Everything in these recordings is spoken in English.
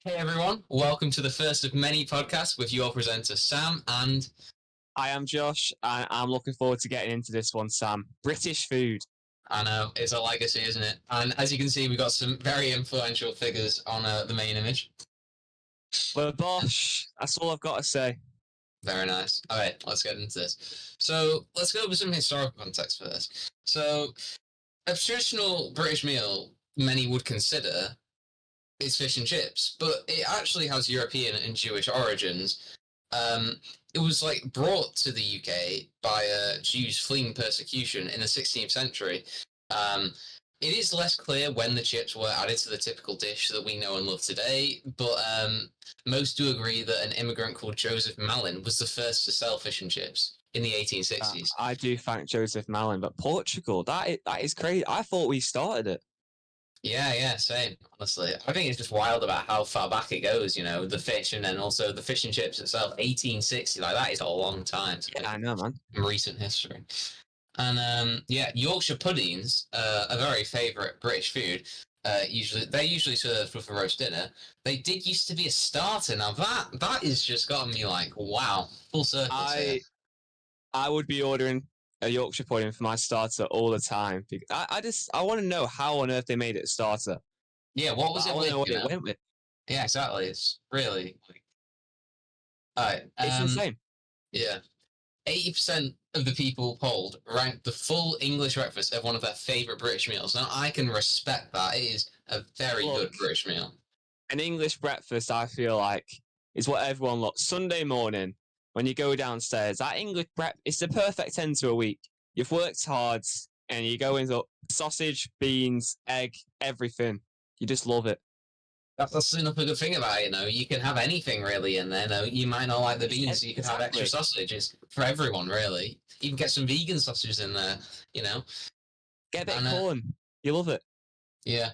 Hey everyone, welcome to the first of many podcasts with your presenter Sam and I am Josh, and I'm looking forward to getting into this one, Sam. British food. I know it's a legacy, isn't it? And as you can see, we've got some very influential figures on the main image. But Bosh, that's all I've got to say. Very nice. All right, let's get into this. So let's go over some historical context first. So a traditional British meal, many would consider, is fish and chips, but it actually has European and Jewish origins. Um, it was like brought to the UK by Jews fleeing persecution in the 16th century. Um, it is less clear when the chips were added to the typical dish that we know and love today, but most do agree that an immigrant called Joseph Malin was the first to sell fish and chips in the 1860s. I do thank Joseph Malin, but Portugal, that is crazy. I thought we started it. Yeah, same. Honestly, I think it's just wild about how far back it goes. You know, the fish, and then also the fish and chips itself. 1860, like that is a long time. Yeah, I know, man. In recent history. And yeah, Yorkshire puddings, a very favourite British food. They're usually served with a roast dinner. They did used to be a starter. Now that is just gotten me like, wow, full circle here. I would be ordering a Yorkshire pudding for my starter all the time. I want to know how on earth they made it a starter. Yeah, what was it I want to know with? what it went with. Yeah, exactly. It's really like, all right. It's insane. Yeah. 80% of the people polled ranked the full English breakfast as one of their favourite British meals. Now, I can respect that. It is a very good British meal. An English breakfast, I feel like, is what everyone loves. Sunday morning, when you go downstairs, that English breakfast, it's the perfect end to a week. You've worked hard, and you go into sausage, beans, egg, everything. You just love it. That's another good thing about it, you know. You can have anything really in there. No, you might not like the beans, so you can have extra sausages for everyone, really. You can get some vegan sausages in there, you know. Get a bit of corn. You love it. Yeah.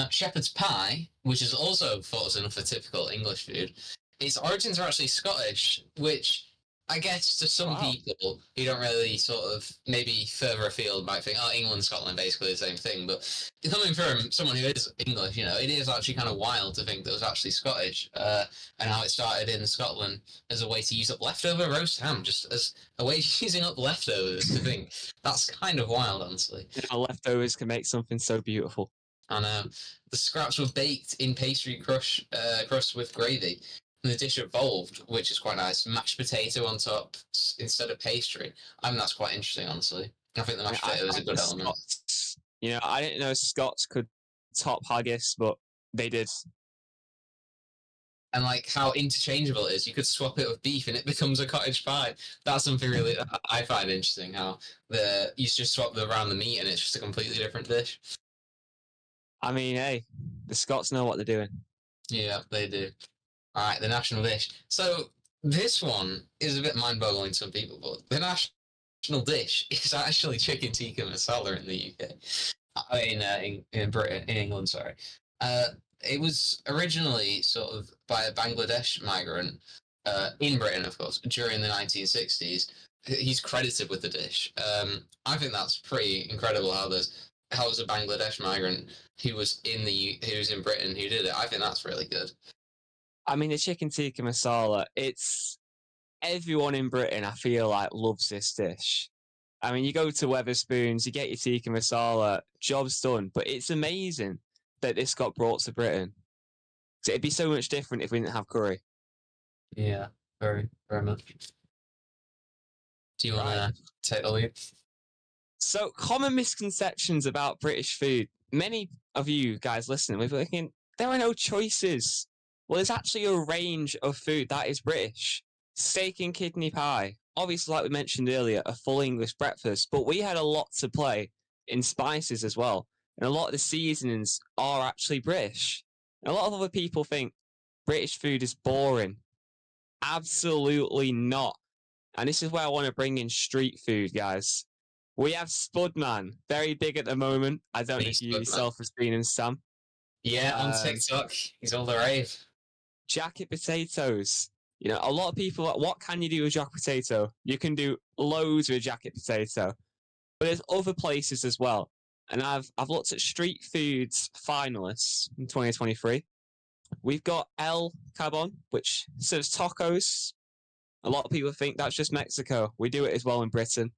Shepherd's pie, which is also thought as another typical English food, its origins are actually Scottish, which I guess to some people who don't really sort of maybe further afield might think, oh, England, Scotland, basically the same thing. But coming from someone who is English, you know, it is actually kind of wild to think that it was actually Scottish, and how it started in Scotland as a way to use up leftover roast ham, just as a way of using up leftovers. To think that's kind of wild, honestly. Leftovers can make something so beautiful. And the scraps were baked in pastry crust with gravy. And the dish evolved, which is quite nice. Mashed potato on top instead of pastry. I mean, that's quite interesting, honestly. I think the mashed potato is a good element. Scots, you know, I didn't know Scots could top haggis, but they did. And like how interchangeable it is. You could swap it with beef and it becomes a cottage pie. That's something really I find interesting. How you just swap around the meat and it's just a completely different dish. I mean, hey, the Scots know what they're doing. Yeah, they do. All right, the national dish. So this one is a bit mind-boggling to some people, but the national dish is actually chicken tikka masala in the UK. In Britain, in England, sorry. It was originally sort of by a Bangladesh migrant in Britain, of course, during the 1960s. He's credited with the dish. I think that's pretty incredible how it was a Bangladesh migrant who was in Britain who did it. I think that's really good. I mean, the chicken tikka masala, it's everyone in Britain, I feel like, loves this dish. I mean, you go to Weatherspoons, you get your tikka masala, job's done. But it's amazing that this got brought to Britain. So it'd be so much different if we didn't have curry. Yeah, very, very much. Do you want to take the lead? So, common misconceptions about British food. Many of you guys listening, we're thinking, there are no choices. Well, there's actually a range of food that is British. Steak and kidney pie. Obviously, like we mentioned earlier, a full English breakfast, but we had a lot to play in spices as well. And a lot of the seasonings are actually British. And a lot of other people think British food is boring. Absolutely not. And this is where I want to bring in street food, guys. We have Spudman, very big at the moment. I don't know if you yourself have seen him, Sam. Yeah, on TikTok. He's all the rave. Jacket potatoes. You know, a lot of people, what can you do with jacket potato? You can do loads with jacket potato. But there's other places as well. And I've looked at street foods finalists in 2023. we've got El Cabon, which serves tacos. A lot of people think that's just Mexico. We do it as well in Britain.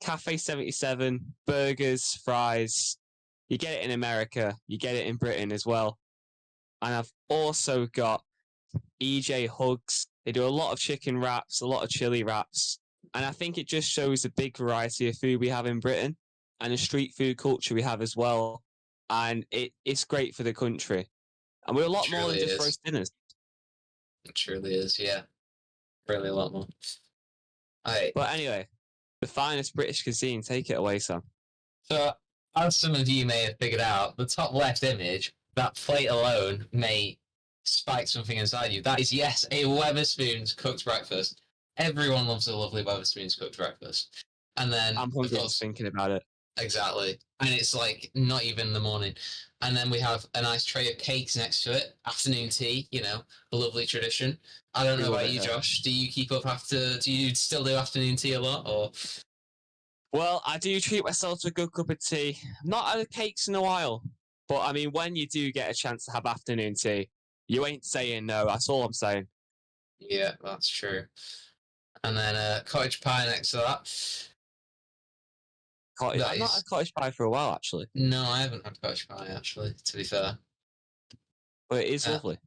Cafe 77, burgers, fries. You get it in America. You get it in Britain as well. And I've also got EJ Hugs. They do a lot of chicken wraps, a lot of chili wraps. And I think it just shows the big variety of food we have in Britain and the street food culture we have as well. And it's great for the country. And we're a lot more than Truly just is. roast dinners. It truly is, yeah. Really a lot more. Alright. But anyway, the finest British cuisine. Take it away, Sam. So, as some of you may have figured out, the top left image, that plate alone may spike something inside you. That is, yes, a Wetherspoons cooked breakfast. Everyone loves a lovely Wetherspoons cooked breakfast. And then, I'm of hungry course, just thinking about it. exactly. And it's like not even the morning. And then we have a nice tray of cakes next to it. Afternoon tea, you know, a lovely tradition. I don't We know love about it you, here. Josh. Do you keep up after? Do you still do afternoon tea a lot, or? Well, I do treat myself to a good cup of tea. Not had cakes in a while, but I mean, when you do get a chance to have afternoon tea, you ain't saying no. That's all I'm saying. Yeah, that's true. And then cottage pie next to that. Cottage. That I've not is had cottage pie for a while, actually, no, I haven't had cottage pie actually. To be fair, but it is uh, lovely.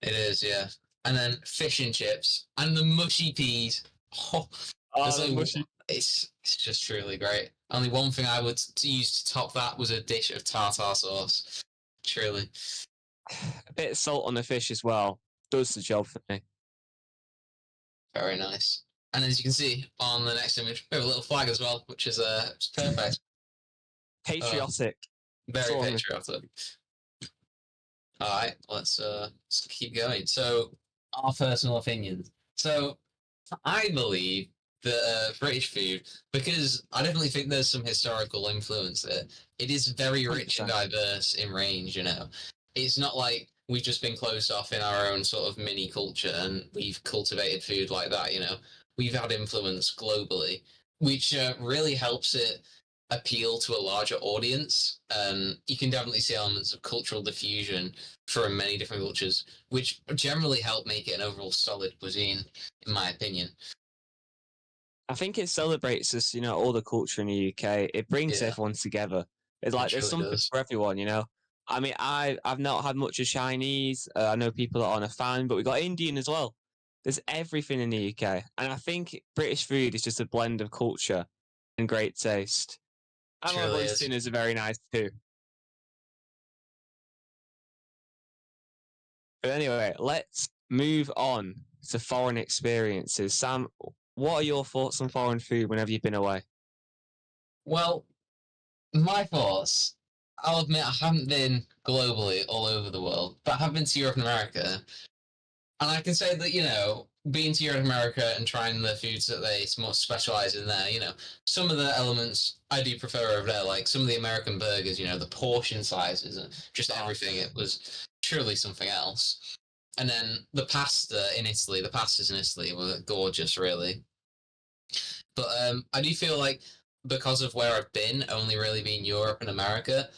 it is, yeah. And then fish and chips and the mushy peas. Oh, there's the only mushy. it's just truly great. Only one thing I would use to top that was a dish of tartar sauce. Truly, A bit of salt on the fish as well does the job for me. very nice. And as you can see on the next image, we have a little flag as well, which is it's perfect. Patriotic. Very all I'm- patriotic. All right, let's keep going. So, our personal opinions. So, I believe that British food, because I definitely think there's some historical influence there. It is very rich and 100%. diverse in range. You know, it's not like we've just been closed off in our own sort of mini culture and we've cultivated food like that. You know, we've had influence globally, which really helps it appeal to a larger audience. You can definitely see elements of cultural diffusion from many different cultures, which generally help make it an overall solid cuisine, in my opinion. I think it celebrates us, all the culture in the UK. It brings Yeah, everyone together. It's it like there's truly something does. for everyone. I mean, I've not had much of Chinese. I know people that aren't a fan, but we got Indian as well. There's everything in the UK, and I think British food is just a blend of culture and great taste. And my Truly roast is. dinners are very nice too. But anyway, let's move on to foreign experiences. Sam, what are your thoughts on foreign food whenever you've been away? Well, my thoughts. I'll admit I haven't been globally all over the world, but I have been to Europe and America. And I can say that, being to Europe and America and trying the foods that they most specialize in there, some of the elements I do prefer over there, like some of the American burgers, the portion sizes and just everything. It was truly something else. And then the pastas in Italy were gorgeous, really. But I do feel like because of where I've been, only really being Europe and America,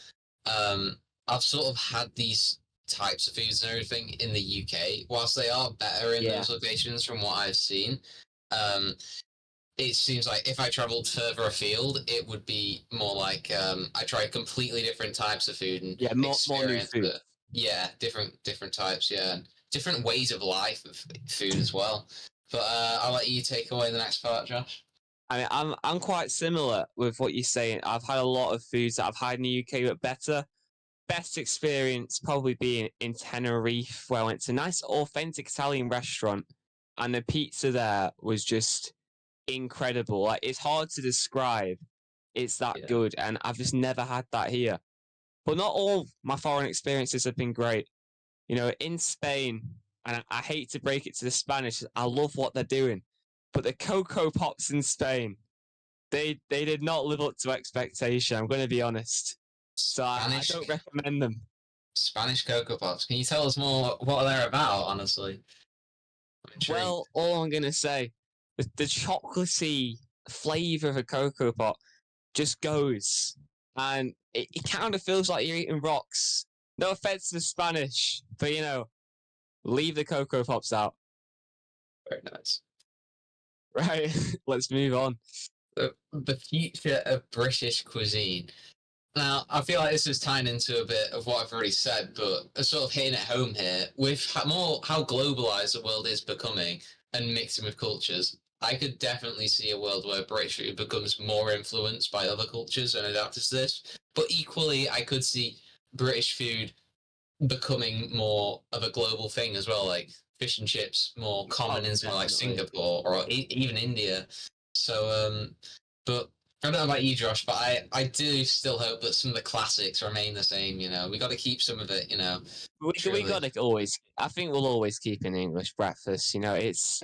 I've sort of had these types of foods and everything in the UK. Whilst they are better in those locations from what I've seen, it seems like if I travelled further afield, it would be more like I try completely different types of food and More new experience food. it. Yeah, different types. Yeah, different ways of life of food as well. But I'll let you take away the next part, Josh. I mean, I'm quite similar with what you're saying. I've had a lot of foods that I've had in the UK, but better. Best experience probably being in Tenerife, where I went to a nice, authentic Italian restaurant, and the pizza there was just incredible. Like, it's hard to describe. It's that good, and I've just never had that here. But not all my foreign experiences have been great. In Spain, and I hate to break it to the Spanish, I love what they're doing, but the Cocoa Pops in Spain, they did not live up to expectation. I'm going to be honest. So I don't recommend them. Spanish Cocoa Pops. Can you tell us more what they're about, honestly? Well, all I'm going to say, the chocolatey flavour of a Cocoa Pop just goes. And it kind of feels like you're eating rocks. No offense to the Spanish, but Leave the Cocoa Pops out. Very nice. Right, let's move on. The future of British cuisine. Now, I feel like this is tying into a bit of what I've already said, but sort of hitting it home here with how globalized the world is becoming and mixing with cultures. I could definitely see a world where British food becomes more influenced by other cultures and adapted to this. But equally, I could see British food becoming more of a global thing as well, like fish and chips more common in somewhere like Definitely. Singapore or even India. So, but I don't know about you, Josh, but I do still hope that some of the classics remain the same. You know, we got to keep some of it. You know, We truly, gotta always. I think we'll always keep an English breakfast. You know, it's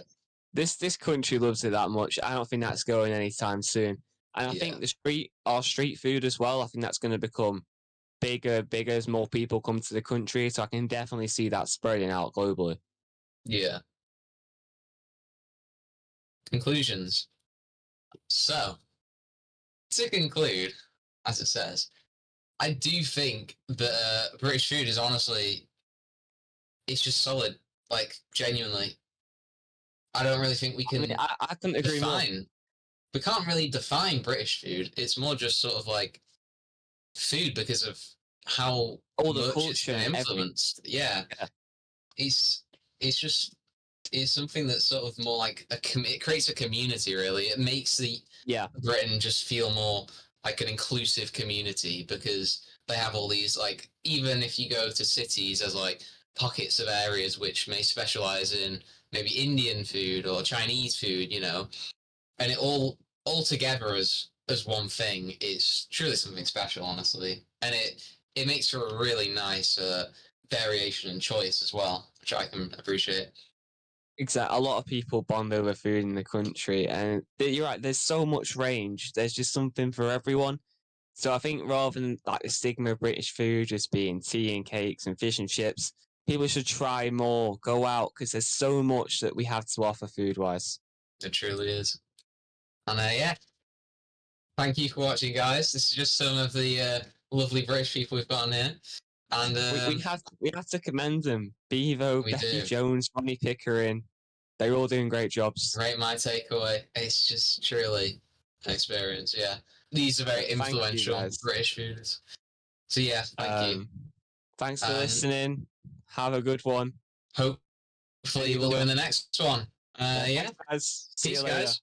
this country loves it that much. I don't think that's going anytime soon. And I yeah, think our street food as well. I think that's going to become bigger as more people come to the country. So I can definitely see that spreading out globally. yeah. Conclusions. So, to conclude, as it says, I do think that British food is honestly, it's just solid. Like genuinely, I don't really think we I mean, can I couldn't agree more. define. We can't really define British food. It's more just sort of like food because of how All the much it's culture been and every influenced. Yeah, yeah, it's it's just it's something that's sort of more like it creates a community. Really, it makes the yeah, Britain just feel more like an inclusive community because they have all these like even if you go to cities, there's like pockets of areas which may specialize in maybe Indian food or Chinese food, you know, and it all together as one thing is truly something special, honestly, and it makes for a really nice variation and choice as well, which I can appreciate. exactly. A lot of people bond over food in the country, and you're right. There's so much range. There's just something for everyone. So I think rather than like the stigma of British food just being tea and cakes and fish and chips, people should try more, go out because there's so much that we have to offer food wise. It truly is. And yeah, thank you for watching, guys. This is just some of the lovely British people we've got on here, and We have to commend them. Bevo, we Becky do Jones, Ronnie Pickering, they're all doing great jobs. rate my takeaway. It's just truly an experience. Yeah, these are very Thank you influential guys. British foods. So yeah, thank you, Thanks for and listening. Have a good one. hopefully we'll do in the next one. Yeah, Thanks guys. See you peace, later. guys.